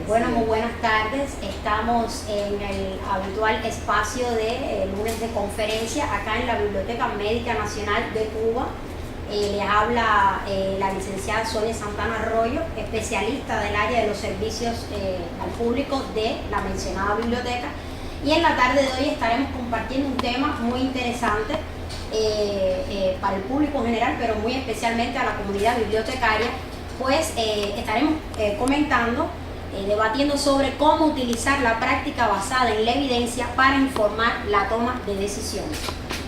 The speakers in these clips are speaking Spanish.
Bueno, muy buenas tardes. Estamos en el habitual espacio de lunes de conferencia acá en la Biblioteca Médica Nacional de Cuba. Les habla la licenciada Sonia Santana Arroyo, especialista del área de los servicios al público de la mencionada biblioteca. Y en la tarde de hoy estaremos compartiendo un tema muy interesante para el público en general, pero muy especialmente a la comunidad bibliotecaria, pues estaremos comentando, debatiendo sobre cómo utilizar la práctica basada en la evidencia para informar la toma de decisiones.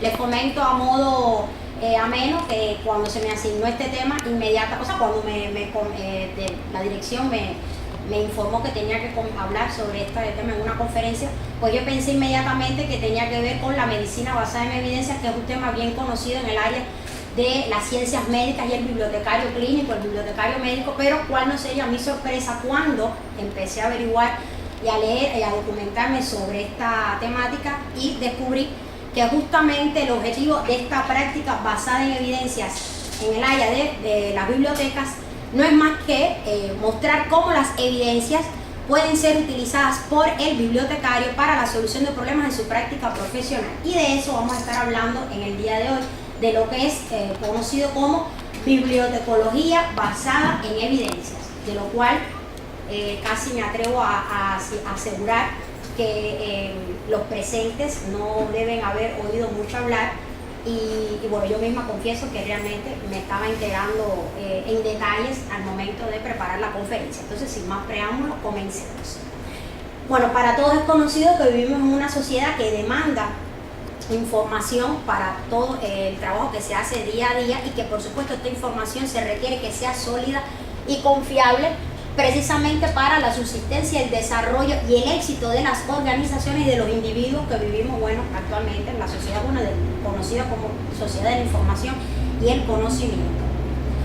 Les comento a modo ameno que cuando se me asignó este tema cuando la dirección me informó que tenía que hablar sobre este tema en una conferencia, pues yo pensé inmediatamente que tenía que ver con la medicina basada en evidencias, que es un tema bien conocido en el área de las ciencias médicas y el bibliotecario clínico, el bibliotecario médico, pero cuál no sería mi sorpresa cuando empecé a averiguar y a leer y a documentarme sobre esta temática y descubrí que justamente el objetivo de esta práctica basada en evidencias en el área de las bibliotecas no es más que mostrar cómo las evidencias pueden ser utilizadas por el bibliotecario para la solución de problemas en su práctica profesional. Y de eso vamos a estar hablando en el día de hoy, de lo que es conocido como bibliotecología basada en evidencias, de lo cual casi me atrevo a asegurar que los presentes no deben haber oído mucho hablar y bueno, yo misma confieso que realmente me estaba enterando en detalles al momento de preparar la conferencia. Entonces, sin más preámbulos, comencemos. Bueno, para todos es conocido que vivimos en una sociedad que demanda información para todo el trabajo que se hace día a día y que por supuesto esta información se requiere que sea sólida y confiable precisamente para la subsistencia, el desarrollo y el éxito de las organizaciones y de los individuos que vivimos, bueno, actualmente en la sociedad conocida como sociedad de la información y el conocimiento.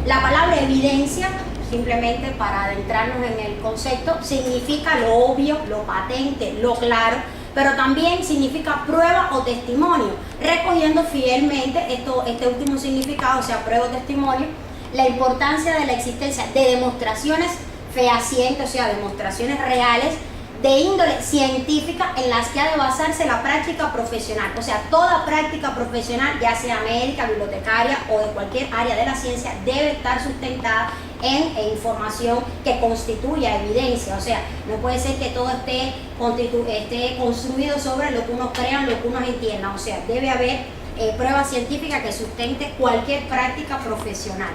La palabra evidencia, simplemente para adentrarnos en el concepto, significa lo obvio, lo patente, lo claro, pero también significa prueba o testimonio, recogiendo fielmente este último significado, o sea, prueba o testimonio, la importancia de la existencia de demostraciones fehacientes, o sea, demostraciones reales de índole científica en las que ha de basarse la práctica profesional. O sea, toda práctica profesional, ya sea médica, bibliotecaria o de cualquier área de la ciencia, debe estar sustentada en información que constituya evidencia. O sea, no puede ser que todo esté construido sobre lo que unos crean, lo que unos entiendan. O sea, debe haber prueba científica que sustente cualquier práctica profesional.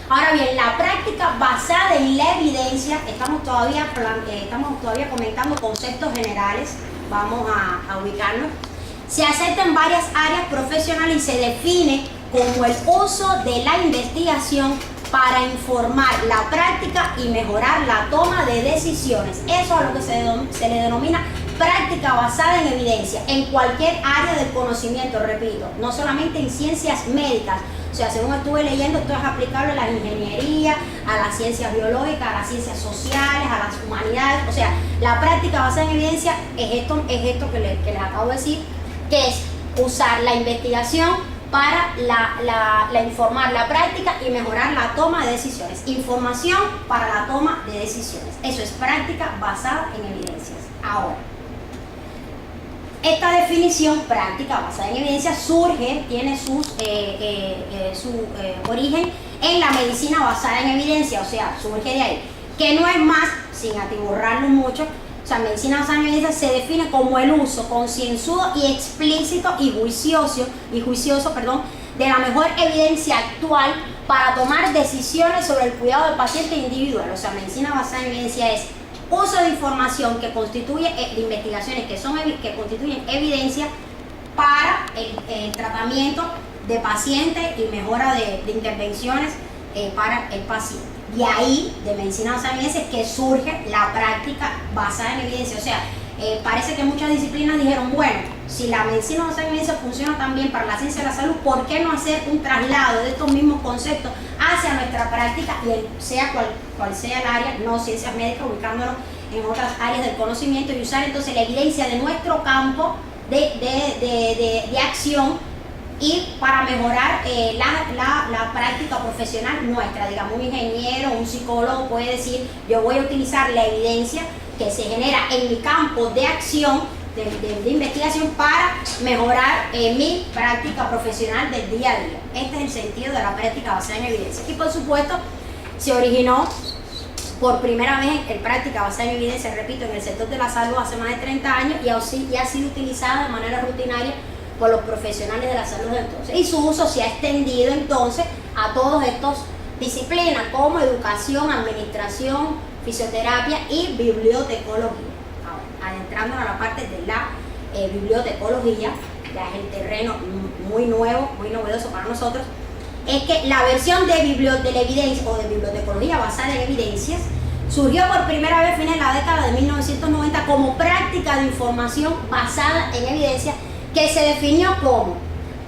Ahora bien, la práctica basada en la evidencia, estamos todavía comentando conceptos generales, vamos a ubicarnos, se acepta en varias áreas profesionales y se define como el uso de la investigación para informar la práctica y mejorar la toma de decisiones. Eso es a lo que se le denomina práctica basada en evidencia, en cualquier área del conocimiento, repito, no solamente en ciencias médicas. O sea, según estuve leyendo, esto es aplicable a la ingeniería, a las ciencias biológicas, a las ciencias sociales, a las humanidades. O sea, la práctica basada en evidencia es esto que les acabo de decir, que es usar la investigación para informar la práctica y mejorar la toma de decisiones. Información para la toma de decisiones. Eso es práctica basada en evidencias. Ahora, esta definición práctica basada en evidencia tiene su origen en la medicina basada en evidencia, o sea, surge de ahí, que no es más, sin atiborrarlo mucho, o sea, medicina basada en evidencia se define como el uso concienzudo y explícito y juicioso, de la mejor evidencia actual para tomar decisiones sobre el cuidado del paciente individual. O sea, medicina basada en evidencia es uso de información que constituye, de investigaciones que constituyen evidencia para el tratamiento de pacientes y mejora de intervenciones para el paciente. De ahí, de medicina basada en evidencia, que surge la práctica basada en evidencia. O sea, parece que muchas disciplinas dijeron, bueno, si la medicina basada en evidencia funciona también para la ciencia de la salud, ¿por qué no hacer un traslado de estos mismos conceptos hacia nuestra práctica, y sea cual sea el área, no ciencias médicas, ubicándonos en otras áreas del conocimiento, y usar entonces la evidencia de nuestro campo de acción y para mejorar la práctica profesional nuestra. Digamos, un ingeniero, un psicólogo puede decir, yo voy a utilizar la evidencia que se genera en mi campo de acción, de investigación, para mejorar mi práctica profesional del día a día. Este es el sentido de la práctica basada en evidencia. Y por supuesto, se originó por primera vez en práctica basada en evidencia, repito, en el sector de la salud hace más de 30 años y ha sido utilizada de manera rutinaria por los profesionales de la salud de entonces. Y su uso se ha extendido entonces a todas estas disciplinas como educación, administración, fisioterapia y bibliotecología. Ahora, adentrándonos a la parte de la bibliotecología, ya es el terreno muy nuevo, muy novedoso para nosotros, es que la versión de la evidencia o de bibliotecología basada en evidencias surgió por primera vez a fines de la década de 1990 como práctica de información basada en evidencia, que se definió como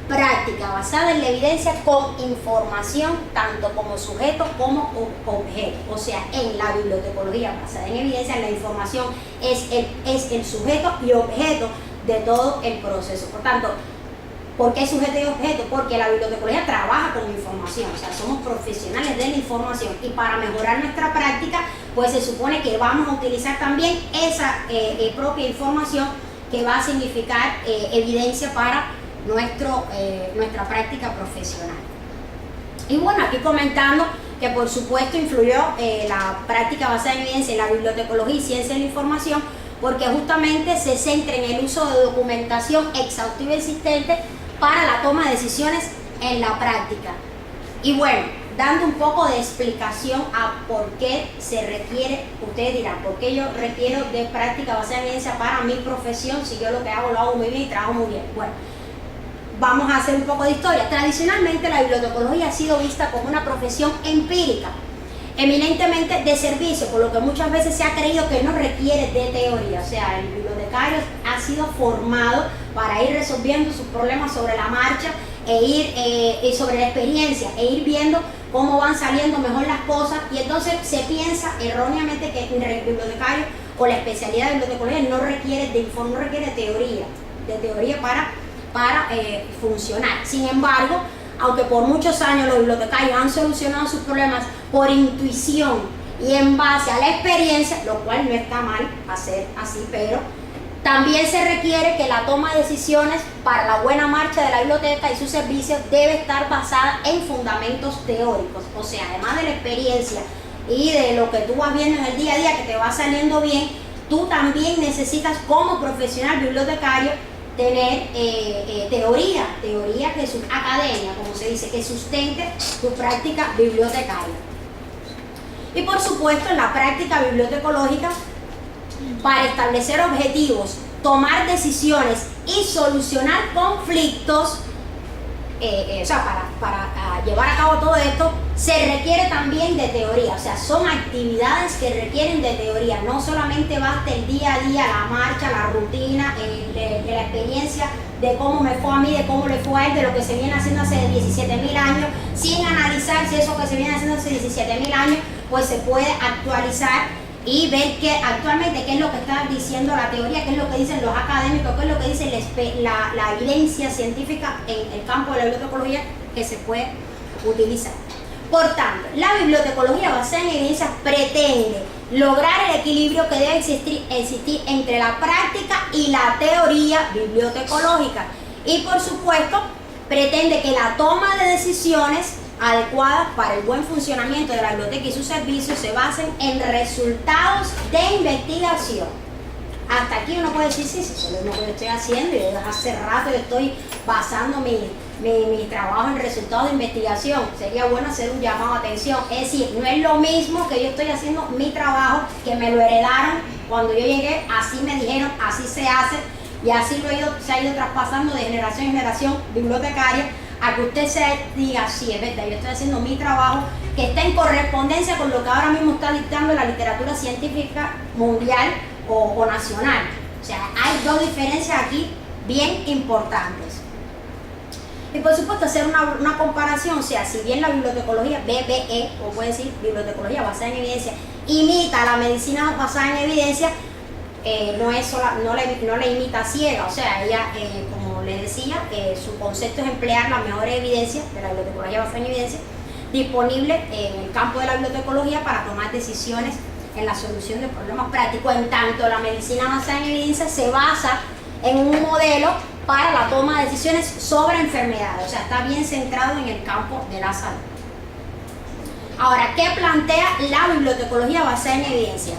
práctica basada en la evidencia con información tanto como sujeto como objeto. O sea, en la bibliotecología basada en evidencia, la información es el sujeto y objeto de todo el proceso. Por tanto, ¿por qué sujeto y objeto? Porque la bibliotecología trabaja con información, o sea, somos profesionales de la información, y para mejorar nuestra práctica, pues se supone que vamos a utilizar también esa propia información que va a significar evidencia para nuestra práctica profesional. Y bueno, aquí comentando que por supuesto influyó la práctica basada en evidencia en la bibliotecología y ciencia de la información, porque justamente se centra en el uso de documentación exhaustiva y existente para la toma de decisiones en la práctica. Y bueno, dando un poco de explicación a por qué se requiere, ustedes dirán, ¿por qué yo requiero de práctica basada en evidencia para mi profesión si yo lo que hago lo hago muy bien y trabajo muy bien? Bueno, vamos a hacer un poco de historia. Tradicionalmente la bibliotecología ha sido vista como una profesión empírica, eminentemente de servicio, por lo que muchas veces se ha creído que no requiere de teoría. O sea, el bibliotecario ha sido formado para ir resolviendo sus problemas sobre la marcha y sobre la experiencia, e ir viendo cómo van saliendo mejor las cosas, y entonces se piensa erróneamente que el bibliotecario o la especialidad de bibliotecología no requiere teoría para funcionar. Sin embargo, aunque por muchos años los bibliotecarios han solucionado sus problemas por intuición y en base a la experiencia, lo cual no está mal hacer así, pero también se requiere que la toma de decisiones para la buena marcha de la biblioteca y sus servicios debe estar basada en fundamentos teóricos. O sea, además de la experiencia y de lo que tú vas viendo en el día a día que te va saliendo bien, tú también necesitas como profesional bibliotecario tener teoría que su academia, como se dice, que sustente tu práctica bibliotecaria. Y por supuesto, en la práctica bibliotecológica, para establecer objetivos, tomar decisiones y solucionar conflictos, o sea, para llevar a cabo todo esto, se requiere también de teoría. O sea, son actividades que requieren de teoría. No solamente basta el día a día, la marcha, la rutina, de la experiencia, de cómo me fue a mí, de cómo le fue a él, de lo que se viene haciendo hace 17.000 años, sin analizar si eso que se viene haciendo hace 17.000 años, pues se puede actualizar y ver que actualmente qué es lo que está diciendo la teoría, qué es lo que dicen los académicos, qué es lo que dice la evidencia científica en el campo de la bibliotecología que se puede utilizar. Por tanto, la bibliotecología basada en evidencias pretende lograr el equilibrio que debe existir entre la práctica y la teoría bibliotecológica, y por supuesto pretende que la toma de decisiones adecuadas para el buen funcionamiento de la biblioteca y sus servicios se basen en resultados de investigación. Hasta aquí uno puede decir, sí, eso es lo que yo estoy haciendo, y desde hace rato yo estoy basando mi trabajo en resultados de investigación. Sería bueno hacer un llamado a atención, es decir, no es lo mismo que yo estoy haciendo mi trabajo, que me lo heredaron cuando yo llegué, así me dijeron, así se hace, y así se ha ido traspasando de generación en generación bibliotecaria, a que usted se diga, sí, es verdad, yo estoy haciendo mi trabajo, que está en correspondencia con lo que ahora mismo está dictando la literatura científica mundial o nacional. O sea, hay dos diferencias aquí bien importantes. Y por supuesto hacer una comparación, o sea, si bien la bibliotecología BBE, o puede decir bibliotecología basada en evidencia, imita la medicina basada en evidencia, no la imita ciega. O sea, ella, como les decía, su concepto es emplear las mejores evidencias de la bibliotecología basada en evidencia disponible en el campo de la bibliotecología para tomar decisiones en la solución de problemas prácticos. En tanto, la medicina basada en evidencia se basa en un modelo para la toma de decisiones sobre enfermedades, o sea, está bien centrado en el campo de la salud. Ahora, ¿qué plantea la bibliotecología basada en evidencias?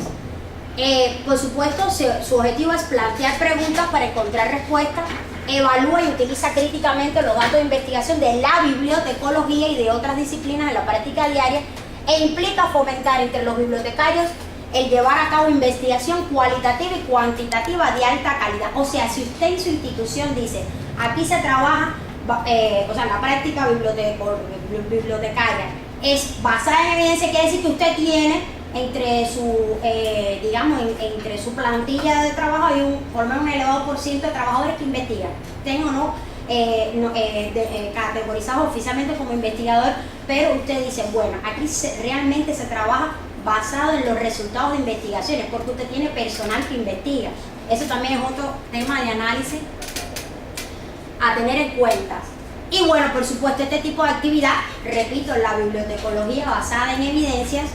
Por supuesto, su objetivo es plantear preguntas para encontrar respuestas, evalúa y utiliza críticamente los datos de investigación de la bibliotecología y de otras disciplinas en la práctica diaria, e implica fomentar entre los bibliotecarios el llevar a cabo investigación cualitativa y cuantitativa de alta calidad. O sea, si usted en su institución dice, aquí se trabaja, o sea, la práctica bibliotecaria es basada en evidencia, quiere decir que usted tiene entre su, digamos, entre su plantilla de trabajo hay por lo menos un elevado por ciento de trabajadores que investigan, tengo o no, categorizados oficialmente como investigador, pero usted dice, bueno, aquí realmente se trabaja basado en los resultados de investigaciones, porque usted tiene personal que investiga. Eso también es otro tema de análisis a tener en cuenta. Y bueno, por supuesto, este tipo de actividad, repito, la bibliotecología basada en evidencias,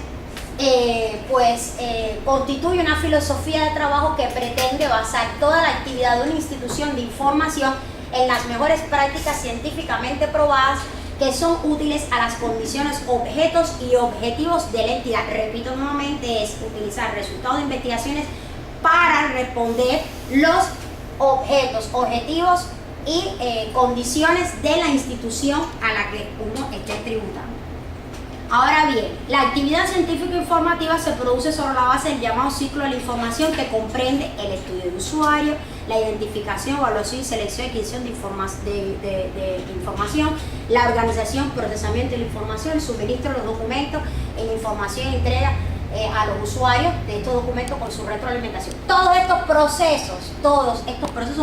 constituye una filosofía de trabajo que pretende basar toda la actividad de una institución de información en las mejores prácticas científicamente probadas que son útiles a las condiciones, objetos y objetivos de la entidad. Repito nuevamente, es utilizar resultados de investigaciones para responder los objetos, objetivos y condiciones de la institución a la que uno esté tributando. Ahora bien, la actividad científica informativa se produce sobre la base del llamado ciclo de la información, que comprende el estudio de usuario, la identificación, evaluación y selección y adquisición de información, la organización, procesamiento de la información, el suministro de los documentos, la información y entrega a los usuarios de estos documentos con su retroalimentación. Todos estos procesos,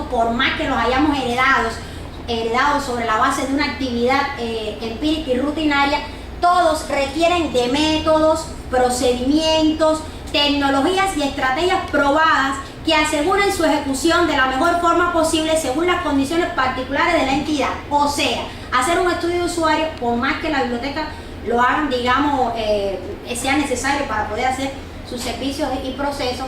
por más que los hayamos heredado sobre la base de una actividad empírica y rutinaria, todos requieren de métodos, procedimientos, tecnologías y estrategias probadas que aseguren su ejecución de la mejor forma posible según las condiciones particulares de la entidad. O sea, hacer un estudio de usuario, por más que la biblioteca lo hagan, digamos, sea necesario para poder hacer sus servicios y procesos,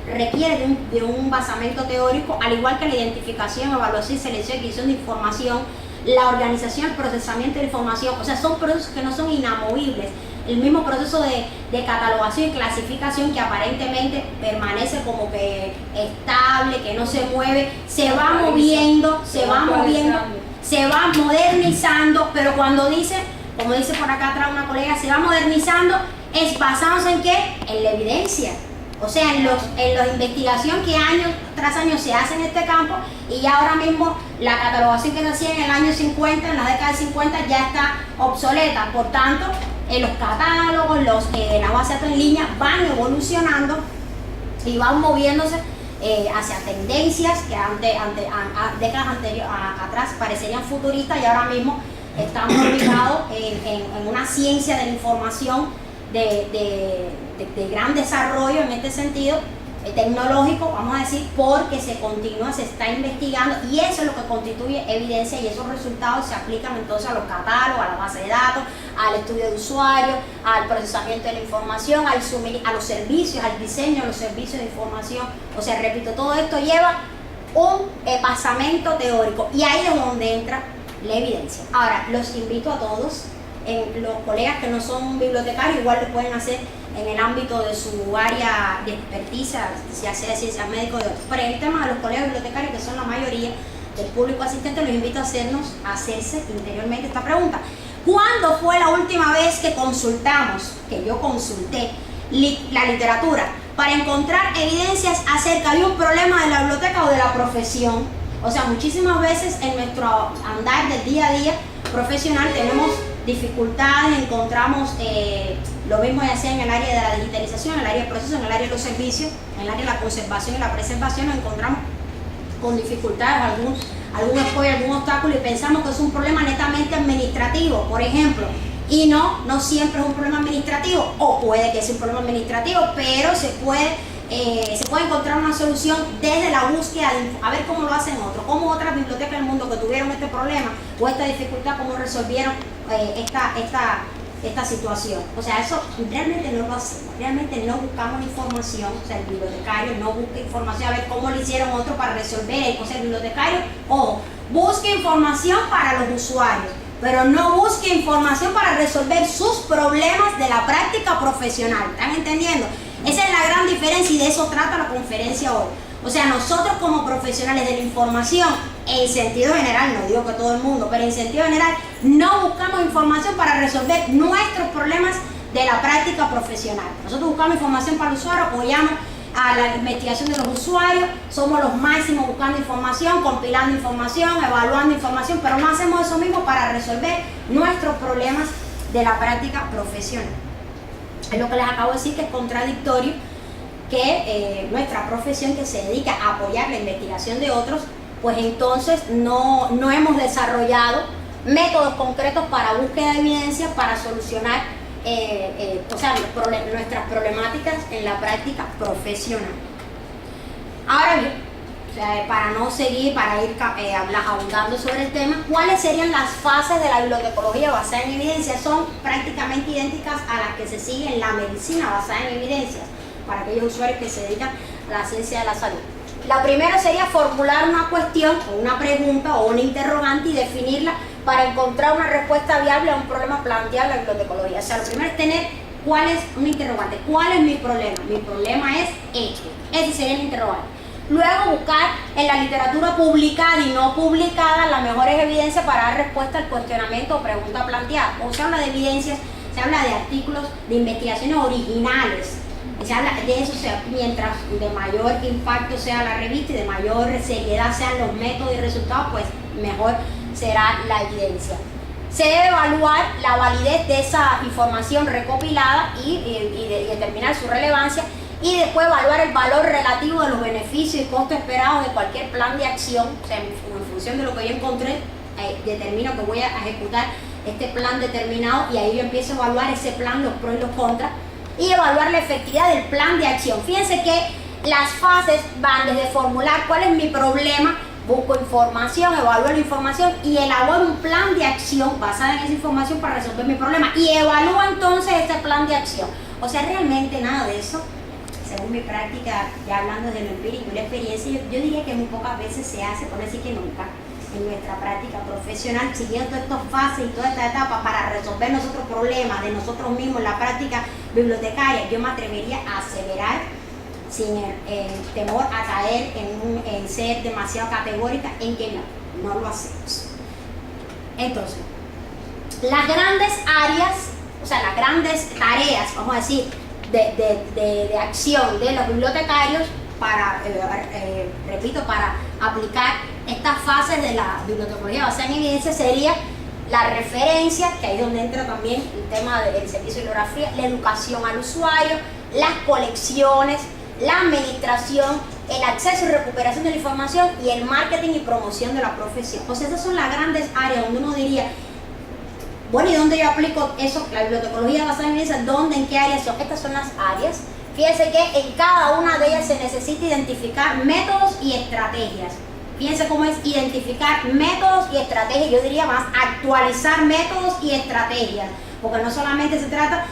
requiere de un basamento teórico, al igual que la identificación, evaluación, selección y adquisición de información, la organización, el procesamiento de información. O sea, son procesos que no son inamovibles. El mismo proceso de catalogación y clasificación, que aparentemente permanece como que estable, que no se mueve, se va moviendo, se va modernizando, pero cuando dice, como dice por acá atrás una colega, se va modernizando, es basándose en ¿qué? En la evidencia. O sea, en la investigación que año tras año se hace en este campo, y ya ahora mismo la catalogación que se hacía en el año 50, en la década de 50, ya está obsoleta. Por tanto, los catálogos, las bases de datos en línea van evolucionando y van moviéndose hacia tendencias que décadas atrás parecerían futuristas, y ahora mismo estamos ubicados en una ciencia de la información de gran desarrollo en este sentido tecnológico, vamos a decir, porque se está investigando, y eso es lo que constituye evidencia, y esos resultados se aplican entonces a los catálogos, a la base de datos, al estudio de usuario, al procesamiento de la información, a los servicios, al diseño de los servicios de información. O sea, repito, todo esto lleva un basamento teórico, y ahí es donde entra la evidencia. Ahora, los invito a todos, los colegas que no son bibliotecarios igual lo pueden hacer en el ámbito de su área de experticia, ya sea ciencias médicas o de otros. Pero en el tema de los colegas bibliotecarios, que son la mayoría del público asistente, los invito a hacerse interiormente esta pregunta: ¿cuándo fue la última vez que yo consulté la literatura para encontrar evidencias acerca de un problema de la biblioteca o de la profesión? O sea, muchísimas veces en nuestro andar del día a día profesional tenemos dificultades, encontramos lo mismo ya sea en el área de la digitalización, en el área de procesos, en el área de los servicios, en el área de la conservación y la preservación, nos encontramos con dificultades, algún apoyo, algún obstáculo, y pensamos que es un problema netamente administrativo, por ejemplo, y no siempre es un problema administrativo, o puede que sea un problema administrativo, pero se puede se puede encontrar una solución desde la búsqueda de a ver cómo lo hacen otros, cómo otras bibliotecas del mundo que tuvieron este problema o esta dificultad, cómo resolvieron esta situación. O sea, eso realmente no lo hacemos, realmente no buscamos información, o sea, el bibliotecario no busca información a ver cómo lo hicieron otros para resolver, o sea, el bibliotecario, ojo, busca información para los usuarios, pero no busque información para resolver sus problemas de la práctica profesional. ¿Están entendiendo? Esa es la gran diferencia y de eso trata la conferencia hoy. O sea, nosotros como profesionales de la información, en sentido general, no digo que todo el mundo, pero en sentido general, no buscamos información para resolver nuestros problemas de la práctica profesional. Nosotros buscamos información para el usuario, apoyamos a la investigación de los usuarios, somos los máximos buscando información, compilando información, evaluando información, pero no hacemos eso mismo para resolver nuestros problemas de la práctica profesional. Es lo que les acabo de decir, que es contradictorio que nuestra profesión, que se dedica a apoyar la investigación de otros, pues entonces no hemos desarrollado métodos concretos para búsqueda de evidencia para solucionar nuestras problemáticas en la práctica profesional. Ahora bien, para no seguir, para ir abundando sobre el tema, ¿cuáles serían las fases de la bibliotecología basada en evidencias? Son prácticamente idénticas a las que se siguen en la medicina basada en evidencias, para aquellos usuarios que se dedican a la ciencia de la salud. La primera sería formular una cuestión, o una pregunta, o una interrogante y definirla para encontrar una respuesta viable a un problema planteado en la bibliotecología. O sea, lo primero es tener cuál es un interrogante. ¿Cuál es mi problema? Mi problema es este. Ese sería el interrogante. Luego buscar en la literatura publicada y no publicada las mejores evidencias para dar respuesta al cuestionamiento o pregunta planteada. O se habla de evidencias, se habla de artículos de investigaciones originales. Se habla de eso, mientras de mayor impacto sea la revista y de mayor seriedad sean los métodos y resultados, pues mejor será la evidencia. Se debe evaluar la validez de esa información recopilada y determinar su relevancia, y después evaluar el valor relativo de los beneficios y costos esperados de cualquier plan de acción. O sea, en función de lo que yo encontré, determino que voy a ejecutar este plan determinado, y ahí yo empiezo a evaluar ese plan, los pros y los contras, y evaluar la efectividad del plan de acción. Fíjense que las fases van desde formular cuál es mi problema, busco información, evalúo la información y elaboro un plan de acción basado en esa información para resolver mi problema, y evalúo entonces este plan de acción. O sea, realmente nada de eso, según mi práctica, ya hablando de lo empírico y la experiencia, yo diría que muy pocas veces se hace, por decir que nunca, en nuestra práctica profesional, siguiendo todas estas fases y toda esta etapa para resolver nuestros problemas de nosotros mismos en la práctica bibliotecaria. Yo me atrevería a aseverar, sin temor a caer en ser demasiado categórica, en que no lo hacemos. Entonces, las grandes áreas, o sea, las grandes tareas, vamos a decir, de acción de los bibliotecarios para, repito, para aplicar estas fases de la bibliotecología basada en evidencia, sería la referencia, que ahí es donde entra también el tema del servicio de bibliografía, la educación al usuario, las colecciones, la administración, el acceso y recuperación de la información, y el marketing y promoción de la profesión. O sea, esas son las grandes áreas donde uno diría, bueno, ¿y dónde yo aplico eso? La bibliotecología basada en evidencia, ¿dónde, en qué áreas son? Estas son las áreas. Fíjense que en cada una de ellas se necesita identificar métodos y estrategias. Fíjense cómo es identificar métodos y estrategias, yo diría más actualizar métodos y estrategias, porque no solamente se trata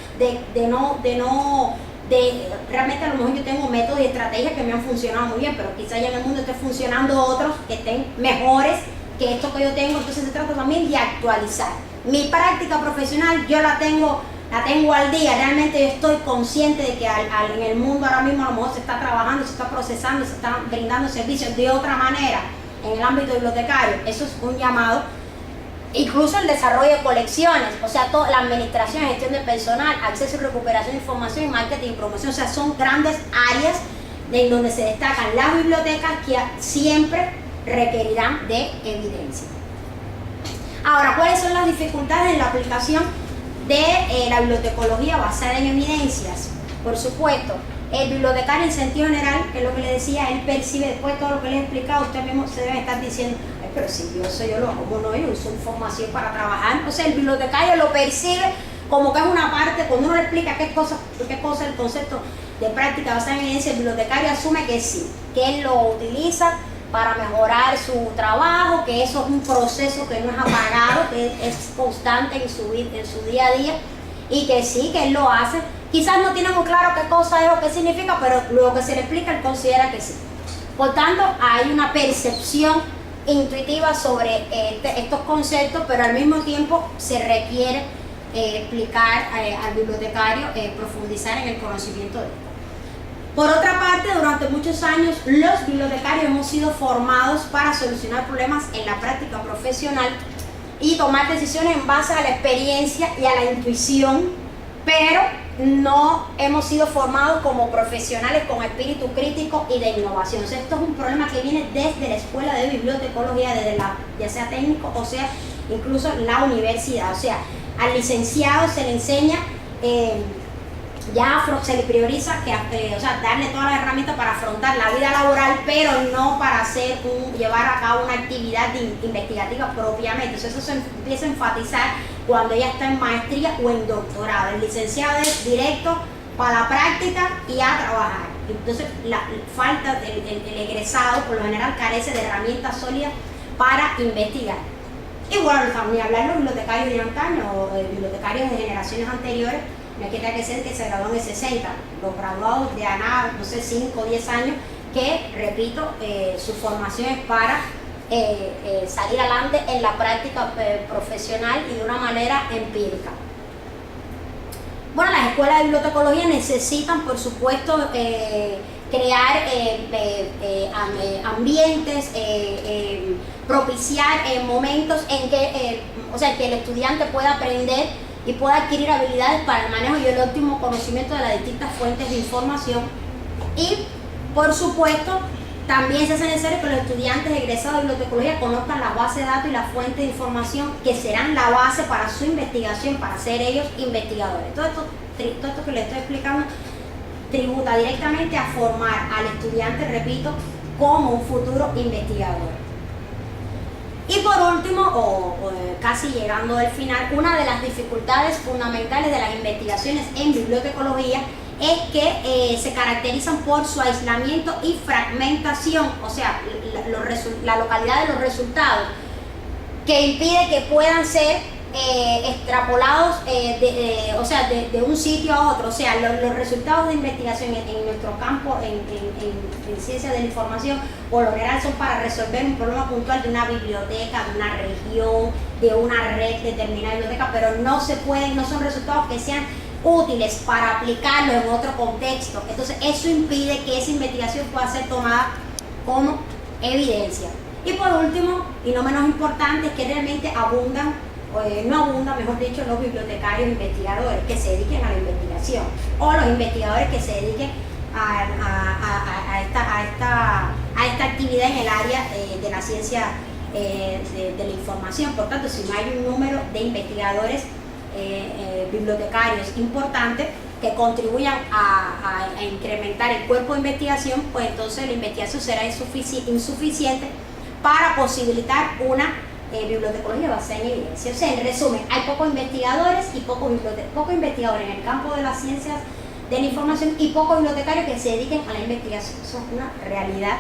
realmente a lo mejor yo tengo métodos y estrategias que me han funcionado muy bien, pero quizá ya en el mundo esté funcionando otros que estén mejores que esto que yo tengo. Entonces se trata también de actualizar. Mi práctica profesional yo la tengo al día, realmente yo estoy consciente de que en el mundo ahora mismo a lo mejor se está trabajando, se está procesando, se están brindando servicios de otra manera en el ámbito bibliotecario. Eso es un llamado. Incluso el desarrollo de colecciones, o sea, toda la administración, gestión de personal, acceso y recuperación de información y marketing y promoción. O sea, son grandes áreas en donde se destacan las bibliotecas, que siempre requerirán de evidencia. Ahora, ¿cuáles son las dificultades en la aplicación de la bibliotecología basada en evidencias? Por supuesto, el bibliotecario en sentido general, que es lo que le decía, él percibe, después de todo lo que les he explicado, usted mismo se debe estar diciendo, ay, pero si yo eso yo lo hago, no, yo uso información para trabajar. O sea, el bibliotecario lo percibe como que es una parte, cuando uno le explica qué cosa el concepto de práctica basada en evidencia, el bibliotecario asume que sí, que él lo utiliza para mejorar su trabajo, que eso es un proceso que no es apagado, que es constante en su día a día, y que sí, que él lo hace. Quizás no tiene muy claro qué cosa es o qué significa, pero luego que se le explica, él considera que sí. Por tanto, hay una percepción intuitiva sobre estos conceptos, pero al mismo tiempo se requiere explicar al bibliotecario, profundizar en el conocimiento de esto. Por otra parte, durante muchos años los bibliotecarios hemos sido formados para solucionar problemas en la práctica profesional y tomar decisiones en base a la experiencia y a la intuición, pero no hemos sido formados como profesionales con espíritu crítico y de innovación. O sea, esto es un problema que viene desde la escuela de bibliotecología, ya sea técnico o sea incluso la universidad. O sea, al licenciado se le enseña, se le prioriza darle todas las herramientas para afrontar la vida laboral, pero no para llevar a cabo una actividad investigativa propiamente. Entonces eso se empieza a enfatizar cuando ya está en maestría o en doctorado. El licenciado es directo para la práctica y a trabajar. Entonces la falta el egresado por lo general carece de herramientas sólidas para investigar. Y bueno, ni hablar de los bibliotecarios de antaño o de bibliotecarios de generaciones anteriores. No quiere que ser que se graduó en el 60, los graduados de ANA, no sé, 5 o 10 años, que, repito, su formación es para salir adelante en la práctica profesional y de una manera empírica. Bueno, las escuelas de bibliotecología necesitan, por supuesto, crear ambientes, propiciar momentos en que, que el estudiante pueda aprender y pueda adquirir habilidades para el manejo y el óptimo conocimiento de las distintas fuentes de información. Y, por supuesto, también se hace necesario que los estudiantes egresados de bibliotecología conozcan la base de datos y las fuentes de información que serán la base para su investigación, para ser ellos investigadores. Todo esto que les estoy explicando tributa directamente a formar al estudiante, repito, como un futuro investigador. Y por último, casi llegando al final, una de las dificultades fundamentales de las investigaciones en bibliotecología es que se caracterizan por su aislamiento y fragmentación, o sea, la localidad de los resultados, que impide que puedan ser extrapolados de un sitio a otro. O sea, los resultados de investigación en nuestro campo, en ciencia de la información, por lo general son para resolver un problema puntual de una biblioteca, de una región, de una red determinada de biblioteca, pero no son resultados que sean útiles para aplicarlo en otro contexto. Entonces eso impide que esa investigación pueda ser tomada como evidencia. Y por último, y no menos importante, es que realmente no abundan, mejor dicho, los bibliotecarios investigadores que se dediquen a la investigación, o los investigadores que se dediquen a esta actividad en el área de la ciencia de la información. Por tanto, si no hay un número de investigadores bibliotecarios importantes que contribuyan a incrementar el cuerpo de investigación, pues entonces la investigación será insuficiente para posibilitar una bibliotecología basada en evidencia. O sea, en resumen, hay pocos investigadores y pocos investigadores en el campo de las ciencias de la información y pocos bibliotecarios que se dediquen a la investigación. Eso es una realidad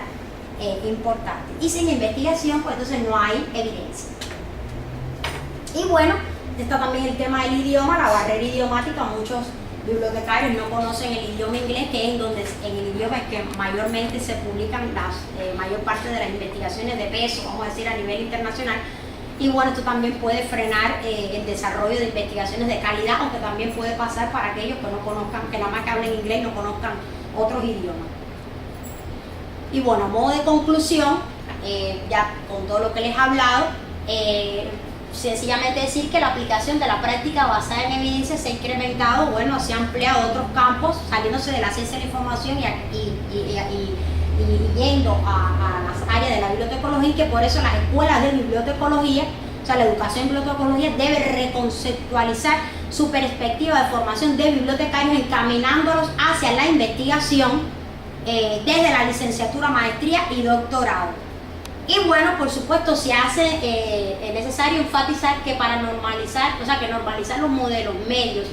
importante. Y sin investigación, pues entonces no hay evidencia. Y bueno, está también el tema del idioma, la barrera idiomática. Muchos bibliotecarios no conocen el idioma inglés, que es en el idioma que mayormente se publican mayor parte de las investigaciones de peso, vamos a decir, a nivel internacional. Y bueno, esto también puede frenar el desarrollo de investigaciones de calidad, aunque también puede pasar para aquellos que no conozcan, que nada más que hablen inglés, no conozcan otros idiomas. Y bueno, a modo de conclusión, ya con todo lo que les he hablado, sencillamente decir que la aplicación de la práctica basada en evidencia se ha incrementado, se ha ampliado a otros campos, saliéndose de la ciencia de la información y yendo a las áreas de la bibliotecología, y que por eso las escuelas de bibliotecología, o sea, la educación en bibliotecología debe reconceptualizar su perspectiva de formación de bibliotecarios, encaminándolos hacia la investigación desde la licenciatura, maestría y doctorado. Y bueno, por supuesto, se hace necesario enfatizar que para normalizar los modelos medios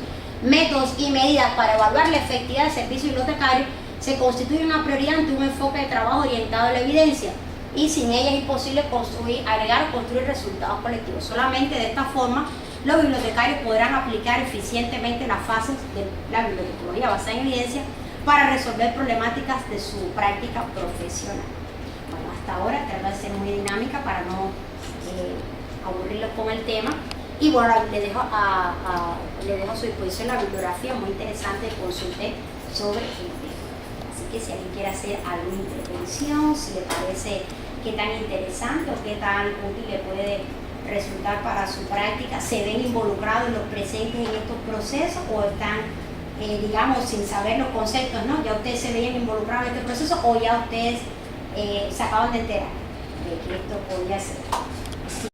métodos y medidas para evaluar la efectividad del servicio bibliotecario se constituye una prioridad ante un enfoque de trabajo orientado a la evidencia, y sin ella es imposible agregar o construir resultados colectivos. Solamente de esta forma los bibliotecarios podrán aplicar eficientemente las fases de la bibliotecología basada en evidencia para resolver problemáticas de su práctica profesional. Bueno, hasta ahora trato de ser muy dinámica para no aburrirlos con el tema. Y bueno, le dejo a su disposición la bibliografía muy interesante que consulté sobre el tema. Así que si alguien quiere hacer alguna intervención, si le parece qué tan interesante o qué tan útil le puede resultar para su práctica, se ven involucrados los presentes en estos procesos o están, digamos, sin saber los conceptos, ¿no? Ya ustedes se veían involucrados en este proceso o ya ustedes se acaban de enterar de que esto podía ser.